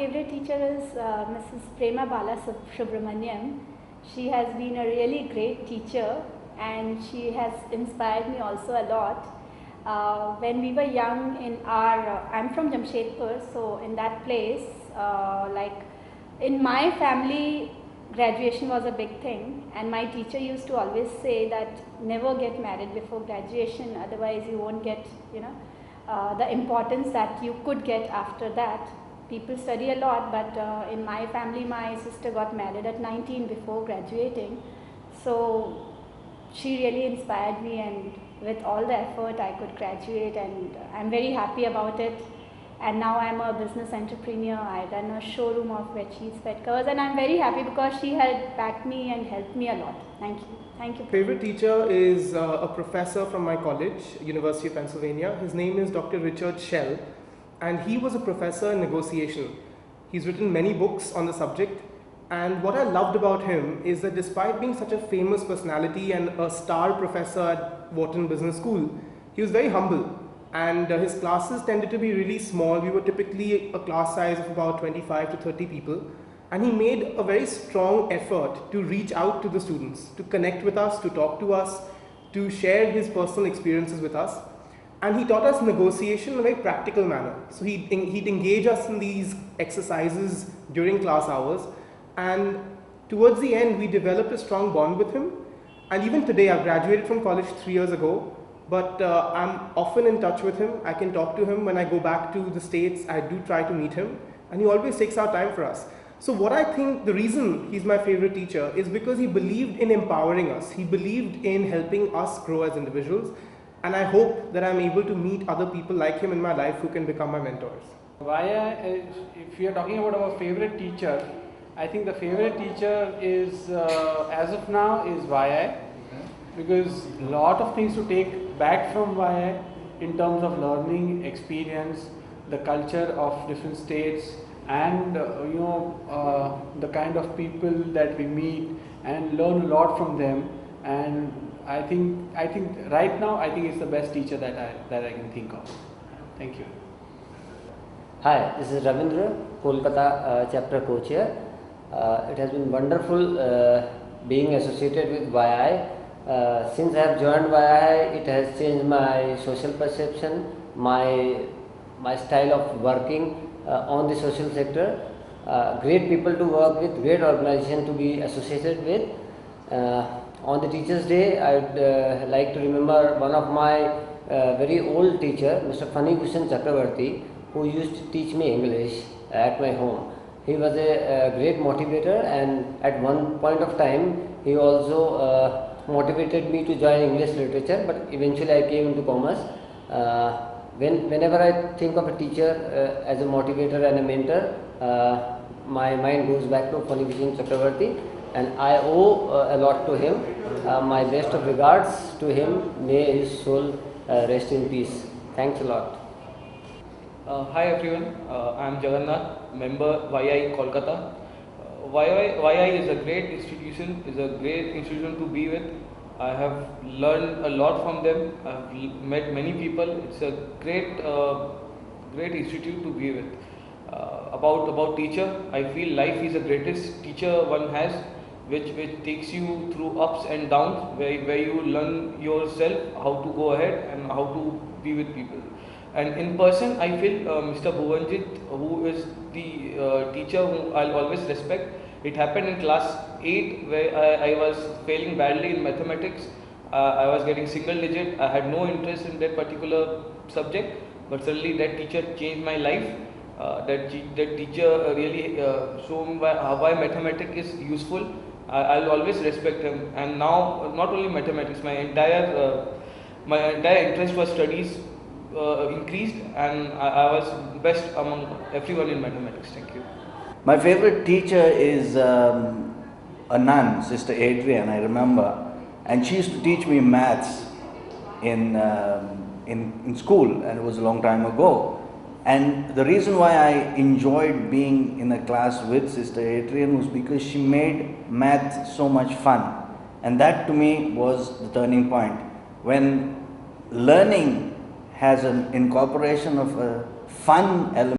favorite teacher is Mrs. Prema Bala Subramaniam. She has been a really great teacher and she has inspired me also a lot. When we were young in our, I'm from Jamshedpur, so in that place, like in my family, graduation was a big thing, and my teacher used to always say that never get married before graduation, otherwise you won't get, the importance that you could get after that. People study a lot, but in my family, my sister got married at 19 before graduating. So she really inspired me, and with all the effort I could graduate, and I'm very happy about it. And now I'm a business entrepreneur. I run a showroom of bedsheets, bed covers, and I'm very happy because she had backed me and helped me a lot. Thank you. Thank you. Favorite teacher is a professor from my college, University of Pennsylvania. His name is Dr. Richard Schell, and he was a professor in negotiation. He's written many books on the subject, and what I loved about him is that despite being such a famous personality and a star professor at Wharton Business School, he was very humble. And his classes tended to be really small. We were typically a class size of about 25 to 30 people. And he made a very strong effort to reach out to the students, to connect with us, to talk to us, to share his personal experiences with us. And he taught us negotiation in a very practical manner. So he'd engage us in these exercises during class hours. And towards the end, we developed a strong bond with him. And even today, I've graduated from college 3 years ago. But I'm often in touch with him. I can talk to him when I go back to the States. I do try to meet him, and he always takes out time for us. So what I think the reason he's my favorite teacher is because he believed in empowering us. He believed in helping us grow as individuals, and I hope that I'm able to meet other people like him in my life who can become my mentors. If we are talking about our favorite teacher, I think the favorite teacher is, as of now, is YI. Because a lot of things to take back from YI in terms of learning, experience, the culture of different states, and the kind of people that we meet, and learn a lot from them. And I think right now it's the best teacher that I can think of. Thank you. Hi, this is Ravindra, Kolkata chapter co-chair. It has been wonderful being associated with YI. Since I have joined YI, it has changed my social perception, my style of working on the social sector. Great people to work with, great organization to be associated with. On the Teachers' Day, I would like to remember one of my very old teacher, Mr. Fani Bhushan Chakravarti, who used to teach me English at my home. He was a great motivator, and at one point of time, he also motivated me to join English literature, but eventually I came into commerce. Whenever I think of a teacher as a motivator and a mentor, my mind goes back to Fani Bhushan Chakravarti, and I owe a lot to him. My best of regards to him. May his soul rest in peace. Thanks a lot. Hi everyone, I am Jagannath, member YI Kolkata. YI is a great institution, to be with. I have learned a lot from them. I have met many people. It's a great institute to be with. About teacher, I feel life is the greatest teacher one has, which takes you through ups and downs, where you learn yourself how to go ahead and how to be with people. And in person, I feel Mr. Bhuvanjit, who is the teacher whom I'll always respect. It happened in class 8, where I was failing badly in mathematics. I was getting single digit. I had no interest in that particular subject, but suddenly that teacher changed my life. That teacher really showed me why mathematics is useful. I'll always respect him. And now, not only mathematics, my entire interest for studies increased, and I was best among everyone in mathematics. Thank you. My favorite teacher is a nun, Sister Adrian, I remember, and she used to teach me maths in school, and it was a long time ago. And the reason why I enjoyed being in a class with Sister Adrian was because she made math so much fun, and that to me was the turning point. When learning has an incorporation of a fun element,